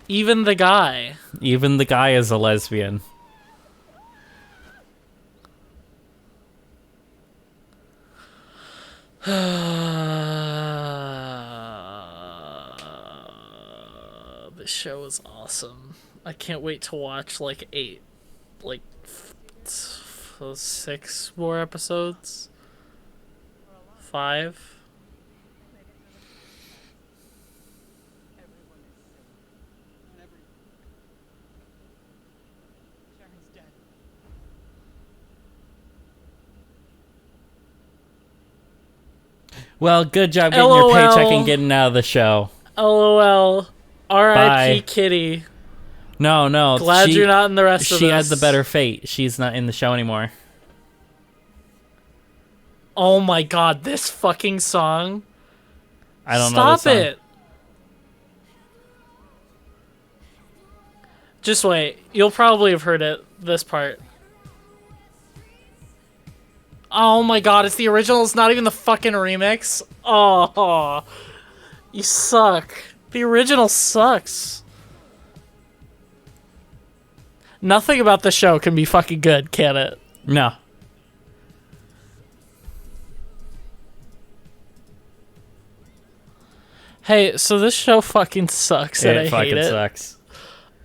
B: Even the guy.
A: Even the guy is a lesbian.
B: This show is awesome. I can't wait to watch like 6 more episodes. 5.
A: Well, good job getting
B: LOL.
A: your paycheck and getting out of the show.
B: LOL. R.I.P.
A: Bye.
B: Kitty.
A: No.
B: Glad you're not in the rest of this.
A: She had the better fate. She's not in the show anymore.
B: Oh my god, this fucking song.
A: I don't know this
B: Stop
A: song.
B: it. Just wait. You'll probably have heard it, this part. Oh my god, it's the original. It's not even the fucking remix. Oh, you suck. The original sucks. Nothing about the show can be fucking good, can it?
A: No.
B: Hey, so this show fucking sucks and I hate
A: fucking
B: it.
A: Sucks.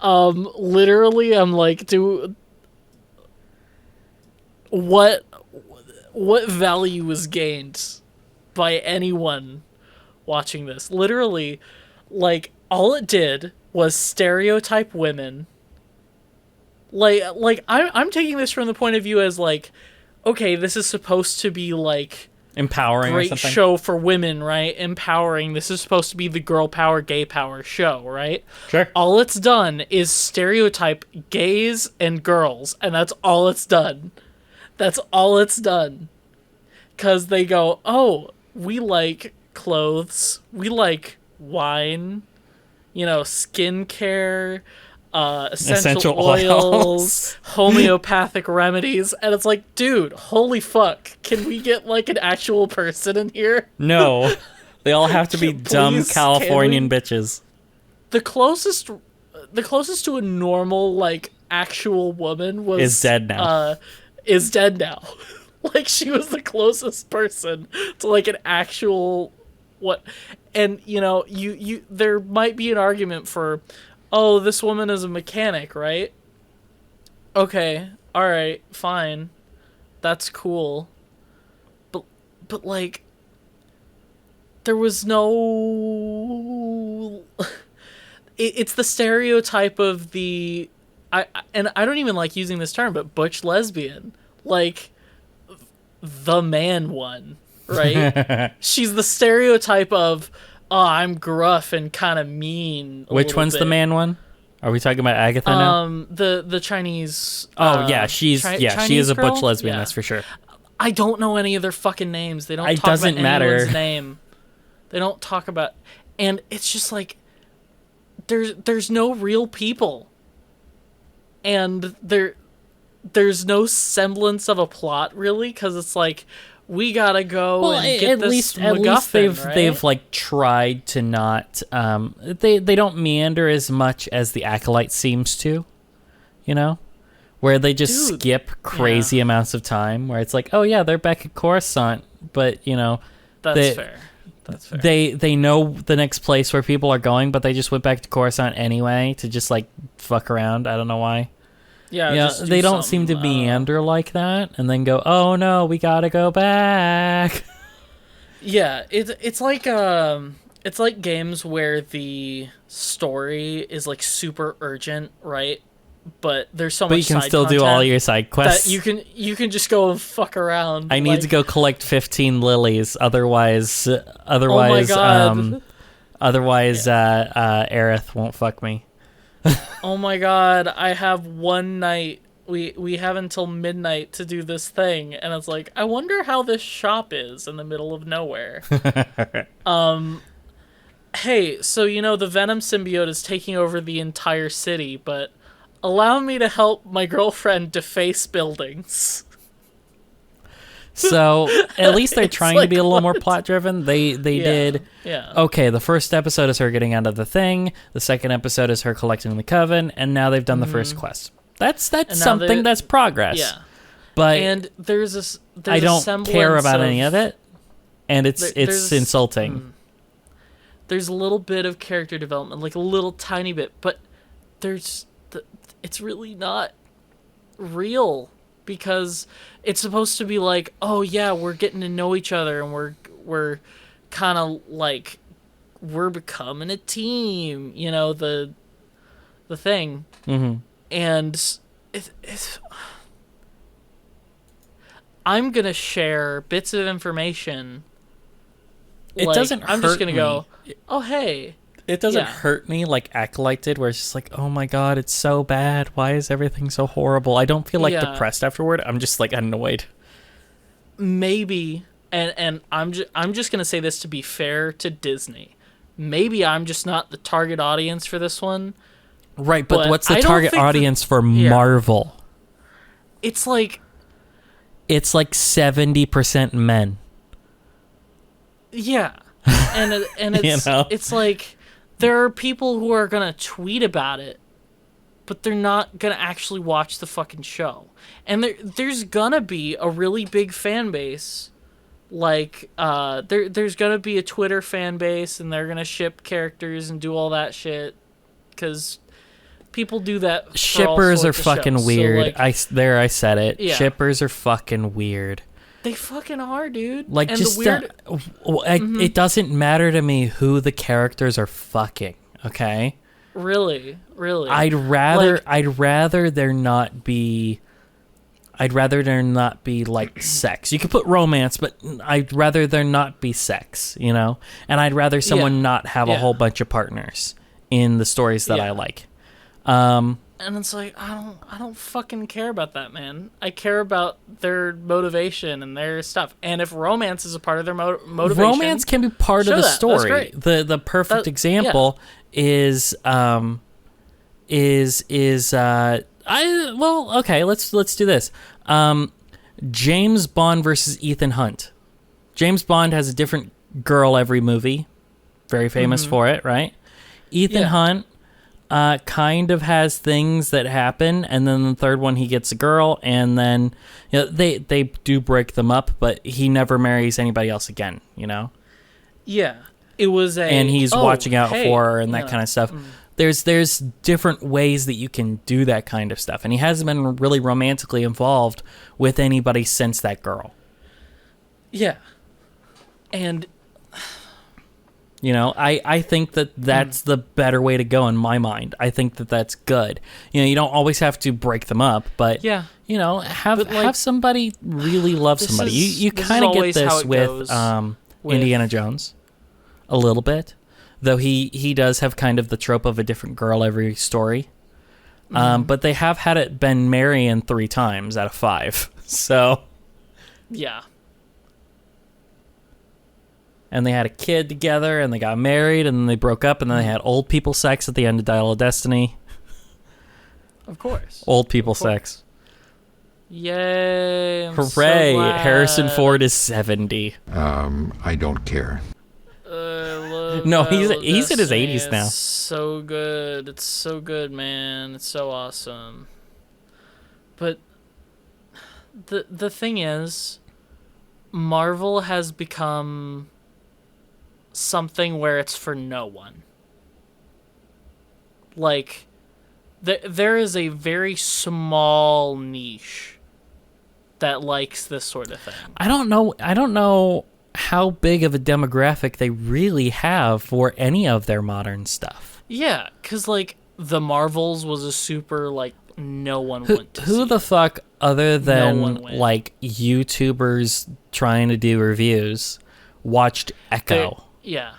B: Literally, I'm like, what value was gained by anyone watching this? Literally, like, all it did was stereotype women. Like I'm taking this from the point of view as like, okay, this is supposed to be like
A: empowering,
B: great
A: or something.
B: show for women, right? Empowering. This is supposed to be the girl power, gay power show, right?
A: Sure.
B: All it's done is stereotype gays and girls, and that's all it's done. That's all it's done. Because they go, oh, we like clothes, we like wine, you know, skincare, essential oils, homeopathic remedies, and it's like, dude, holy fuck, can we get like an actual person in here?
A: No. They all have to be dumb
B: Please,
A: Californian bitches.
B: The closest to a normal, like, actual woman was
A: Is dead now.
B: Like, she was the closest person to like an actual and you know, you there might be an argument for, oh, this woman is a mechanic, right? Okay, all right, fine, that's cool, but like, there was no. It's the stereotype of the, and I don't even like using this term, but butch lesbian, like the man one, right? She's the stereotype of, oh, I'm gruff and kind of mean.
A: Which one's the man one? Are we talking about Agatha now?
B: The Chinese.
A: Oh yeah, she is a butch lesbian.
B: Yeah.
A: That's for sure.
B: I don't know any of their fucking names. They don't
A: It
B: talk
A: doesn't
B: about
A: matter.
B: anyone's name. They don't talk about, and it's just like, there's no real people, and there's no semblance of a plot really, because it's like, we gotta go and get this MacGuffin,
A: they've like tried to not they don't meander as much as the Acolyte seems to, you know, where they just skip crazy amounts of time, where it's like, oh yeah, they're back at Coruscant, but you know,
B: That's fair. That's fair.
A: They know the next place where people are going, but they just went back to Coruscant anyway to just like fuck around. I don't know why.
B: Yeah,
A: Yeah, they don't seem to meander like that, and then go, "Oh no, we gotta go back."
B: Yeah, it's like games where the story is like super urgent, right? But there's so much.
A: But you can
B: side
A: still do
B: content
A: all your side quests.
B: that you can just go and fuck around.
A: I need to go collect 15 lilies, otherwise,
B: Oh my God.
A: Aerith won't fuck me.
B: Oh my God, I have one night. We have until midnight to do this thing, and it's like, I wonder how this shop is in the middle of nowhere. Hey, so the Venom symbiote is taking over the entire city, but allow me to help my girlfriend deface buildings.
A: So at least they're trying to be a little more
B: what?
A: plot driven. They did.
B: Yeah.
A: Okay, the first episode is her getting out of the thing. The second episode is her collecting the coven, and now they've done the first quest. That's something that's progress.
B: Yeah.
A: But
B: and there's
A: I don't care about any of it, and it's
B: there's
A: insulting.
B: There's a little bit of character development, like a little tiny bit, but it's really not real, because it's supposed to be like, oh yeah, we're getting to know each other, and we're kind of like we're becoming a team, the thing.
A: Mm-hmm.
B: And it's I'm gonna share bits of information.
A: It doesn't hurt
B: I'm just gonna
A: me.
B: go, oh hey.
A: It doesn't hurt me like Acolyte did, where it's just like, oh my God, it's so bad. Why is everything so horrible? I don't feel like depressed afterward. I'm just like annoyed.
B: Maybe, and I'm just gonna say this to be fair to Disney. Maybe I'm just not the target audience for this one.
A: Right, but what's the target audience for Marvel?
B: It's like
A: 70% men.
B: Yeah, and it's it's like there are people who are gonna tweet about it, but they're not gonna actually watch the fucking show. And there's gonna be a really big fan base, like there's gonna be a Twitter fan base, and they're gonna ship characters and do all that shit, because people do that. For
A: Shippers
B: all
A: are
B: sorts of
A: fucking
B: shows.
A: weird.
B: So,
A: I said it.
B: Yeah.
A: Shippers are fucking weird.
B: they fucking are, dude.
A: Like,
B: and
A: just
B: the weird.
A: it doesn't matter to me who the characters are fucking. Okay.
B: Really.
A: I'd rather there not be. I'd rather there not be like sex. You could put romance, but I'd rather there not be sex. And I'd rather someone not have a whole bunch of partners in the stories that I like.
B: And it's like, I don't fucking care about that, man. I care about their motivation and their stuff. And if romance is a part of their motivation,
A: romance can be part of the story.
B: That's great.
A: The perfect example is okay, let's do this. James Bond versus Ethan Hunt. James Bond has a different girl every movie. Very famous for it, right? Ethan Hunt kind of has things that happen, and then the third one he gets a girl, and then they do break them up, but he never marries anybody else again.
B: Yeah, it was
A: and he's watching out for her and that kind of stuff. There's different ways that you can do that kind of stuff, and he hasn't been really romantically involved with anybody since that girl.
B: Yeah, and
A: I think that's the better way to go in my mind. I think that's good. You don't always have to break them up, but have somebody really love somebody. You kind of get this with Indiana Jones a little bit, though he does have kind of the trope of a different girl every story. But they have had it been marrying 3 times out of 5. So
B: yeah.
A: And they had a kid together, and they got married, and then they broke up, and then they had old people sex at the end of Dial of Destiny.
B: Of course.
A: Old people sex.
B: Yay. I'm
A: Hooray.
B: So glad.
A: Harrison Ford is 70.
O: I don't care.
A: No, he's in his 80s now.
B: It's so good. It's so good, man. It's so awesome. But the thing is, Marvel has become something where it's for no one. Like, there is a very small niche that likes this sort of thing.
A: I don't know how big of a demographic they really have for any of their modern stuff.
B: Yeah, because, like, The Marvels was a super, like, no one went to see.
A: Who the fuck, other than, like, YouTubers trying to do reviews, watched Echo?
B: Yeah.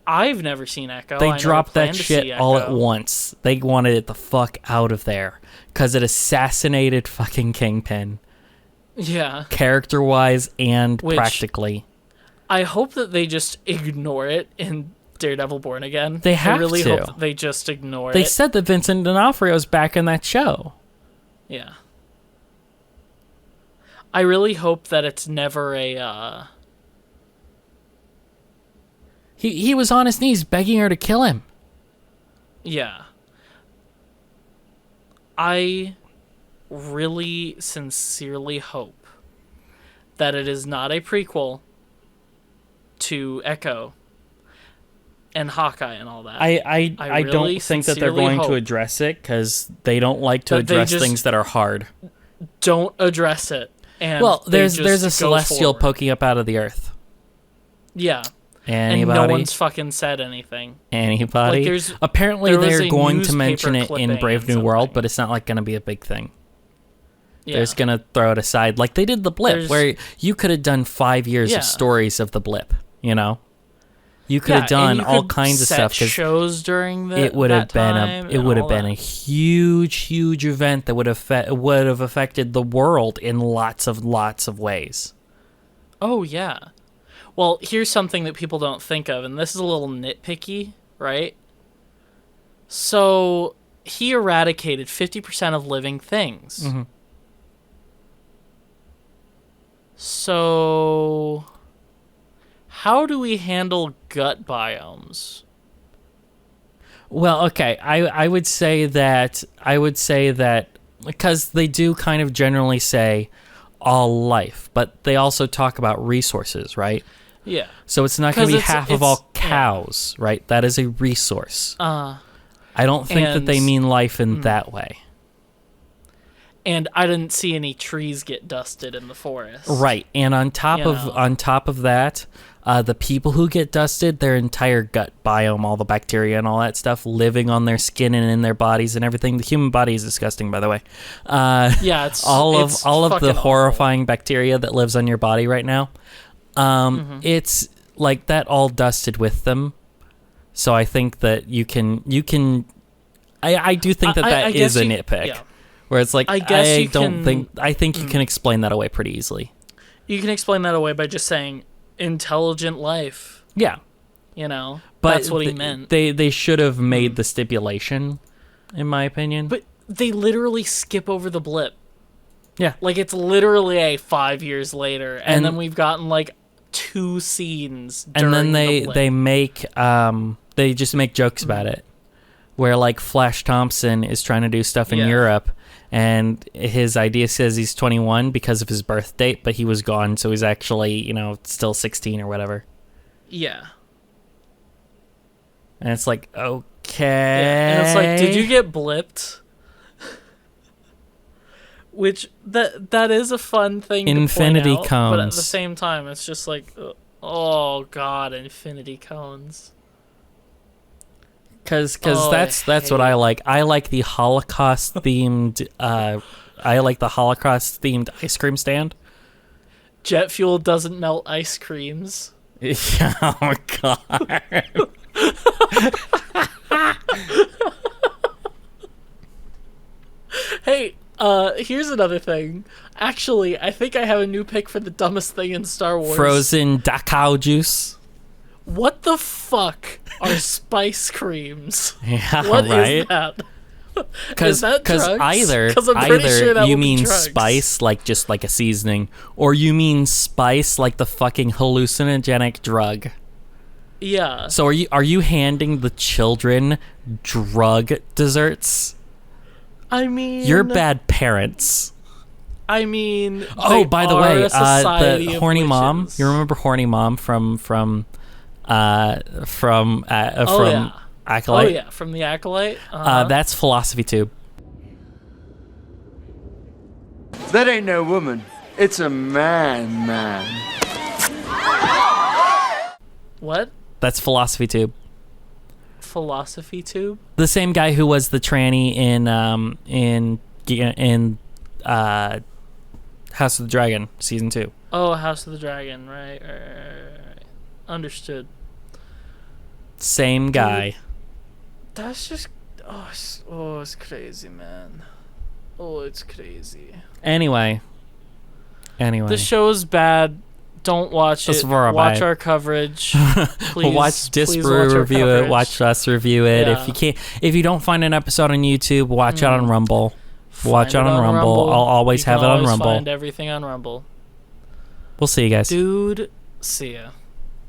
B: I've never seen Echo.
A: They dropped that shit all at once. They wanted it the fuck out of there because it assassinated fucking Kingpin.
B: Yeah.
A: Character-wise and practically.
B: I hope that they just ignore it in Daredevil Born Again.
A: They have
B: I really
A: to.
B: hope that they just ignore it.
A: They said that Vincent D'Onofrio's back in that show.
B: Yeah. I really hope that it's never a...
A: He was on his knees begging her to kill him.
B: Yeah. I really sincerely hope that it is not a prequel to Echo and Hawkeye and all that.
A: I
B: really
A: don't think that they're going to address it because they don't like to address things that are hard.
B: Don't address it. And
A: well, there's a celestial
B: forward.
A: poking up out of the earth.
B: Yeah.
A: Anybody?
B: And no one's fucking said anything.
A: Anybody?
B: Like,
A: apparently they're going to mention it in
B: clipping
A: Brave New World, but it's not like going to be a big thing.
B: Yeah.
A: They're just going to throw it aside. Like they did the Blip, where you could have done 5 years of stories of the Blip, you know? You could have done all kinds of stuff.
B: Shows during
A: it would have been a huge event that would have affected the world in lots of ways.
B: Oh yeah. Well, here's something that people don't think of, and this is a little nitpicky, right? So he eradicated 50% of living things.
A: Mm-hmm.
B: So how do we handle gut biomes?
A: Well, okay, I would say that because they do kind of generally say all life, but they also talk about resources, right?
B: Yeah.
A: So it's not going to be half of all cows, right? That is a resource. I don't think that they mean life in that way.
B: And I didn't see any trees get dusted in the forest.
A: Right. And on top of that, the people who get dusted, their entire gut biome, all the bacteria and all that stuff living on their skin and in their bodies and everything. The human body is disgusting, by the way.
B: Yeah, it's
A: all of the horrifying
B: awful
A: bacteria that lives on your body right now. It's like that all dusted with them. So I think that you can I do think that is a nitpick. Yeah. Where it's like I think you can explain that away pretty easily.
B: You can explain that away by just saying intelligent life.
A: Yeah.
B: You know,
A: but
B: that's what he meant.
A: They should have made the stipulation, in my opinion.
B: But they literally skip over the blip.
A: Yeah.
B: Like it's literally 5 years later, and then we've gotten like 2 scenes
A: and then
B: they
A: they just make jokes about it, where like Flash Thompson is trying to do stuff in Europe, and his idea says he's 21 because of his birth date, but he was gone, so he's actually still 16 or whatever.
B: Yeah.
A: And it's like, okay.
B: Yeah. And it's like, did you get blipped? Which that is a fun thing
A: Infinity
B: to point out,
A: cones.
B: but at the same time, it's just like, oh god, infinity cones.
A: Because that's what I like. I like the Holocaust themed. I like the Holocaust themed ice cream stand.
B: Jet fuel doesn't melt ice creams.
A: Oh god.
B: Hey, here's another thing. Actually, I think I have a new pick for the dumbest thing in Star Wars.
A: Frozen Dachau juice.
B: What the fuck are spice creams?
A: Yeah,
B: what
A: right?
B: is that?
A: Because either
B: sure
A: you mean spice like just like a seasoning, or you mean spice like the fucking hallucinogenic drug.
B: Yeah.
A: So are you handing the children drug desserts?
B: I mean,
A: you're bad parents.
B: I mean,
A: Oh,
B: they
A: by the
B: are
A: way,
B: a society
A: the
B: of
A: horny mom.
B: witches.
A: You remember horny mom from Acolyte?
B: Oh yeah, from the Acolyte.
A: That's Philosophy Tube.
O: That ain't no woman. It's a man.
B: What?
A: That's Philosophy Tube.
B: Philosophy Tube?
A: The same guy who was the tranny in House of the Dragon season 2.
B: Oh, House of the Dragon, right. Understood.
A: Same guy.
B: That's just it's crazy, man. Oh, it's crazy.
A: Anyway.
B: The show's bad. Don't watch it. Watch our coverage. Please,
A: watch
B: please
A: Disbrew
B: watch our
A: review
B: coverage.
A: it. Watch us review it.
B: Yeah.
A: If you don't find an episode on YouTube, watch it on Rumble. Watch it
B: Find
A: on Rumble. I'll always have it on Rumble.
B: Find everything on Rumble.
A: We'll see you guys.
B: Dude, see ya.